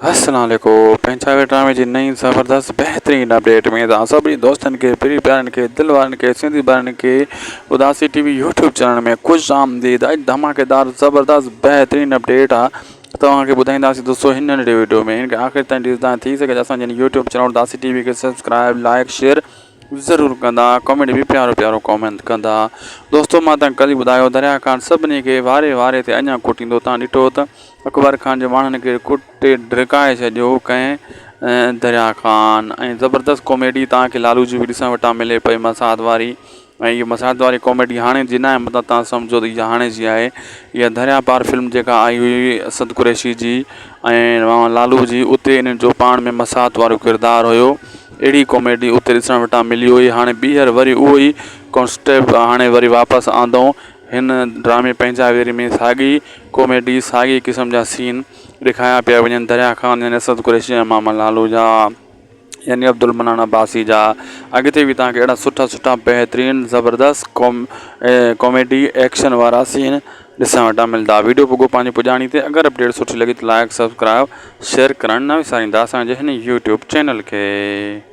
अस्सलाम वालेकुम। पंजाबी ड्रामे जी नई ज़बरदस्त बेहतरीन अपडेट में तव्हां सभी दोस्तन के प्यारी प्यारन के दिल वारन के सिंधी बारन के उदासी टीवी यूट्यूब चैनल में खुश आमदीद। अज धमाकेदार ज़बरदस्त बेहतरीन अपडेट आ तव्हांखे ॿुधाईंदासीं दोस्तों हिन नंढे वीडियो में। इनके आख़िर ताईं ॾिसंदा थी सघे असांजे यूट्यूब चैनल उदासी टीवी के सब्सक्राइब लाइक शेयर ज़रूर कंदा, कमेंट भी प्यारो प्यारो कमेंट कंदा। दोस्तों मां तव्हांखे कल ॿुधायो दरिया खान सभिनी खे वारे वारे ते अञा कुटींदो। तव्हां ॾिठो त अकबर खान जे माण्हुनि खे कुटे ड्रिकाए छॾियो कंहिं दरिया खान। ऐं ज़बरदस्त कॉमेडी तव्हांखे लालू जी बि ॾिसण वटां मिले पई मसाद वारी। ऐं इहा मसाद वारी कॉमेडी हाणे जी न आहे, मतिलबु तव्हां सम्झो त इहा हाणे जी आहे। इहा दरिया पार फिल्म जेका आई हुई असद कुरैशी जी ऐं लालू जी, उते इन्हनि जो पाण में मसाद वारो किरदारु हुयो। अहिड़ी कॉमेडी उते ॾिसण वटां मिली हुई। हाणे ॿीहर वरी उहो ई कॉन्सेप्ट हाणे वरी वापसि आंदऊं हिन ड्रामे पंजाबी में। साॻी कॉमेडी साॻी क़िस्म जा सीन ॾेखारिया पिया वञनि दरिया खान यानी असद कुरैशी ऐं मामा लालू जा यानी अब्दुल मनान अब्बासी जा। अॻिते बि तव्हांखे अहिड़ा सुठा सुठा बेहतरीन ज़बरदस्त कॉमेडी एक्शन वारा सीन ॾिसण वटां मिलंदा। वीडियो पुॻो पंहिंजी पुॼाणी ते। अगरि अपडेट सुठी लॻी त लाइक सब्सक्राइब शेयर करणु न विसारींदा असांजे हिन यूट्यूब चैनल खे।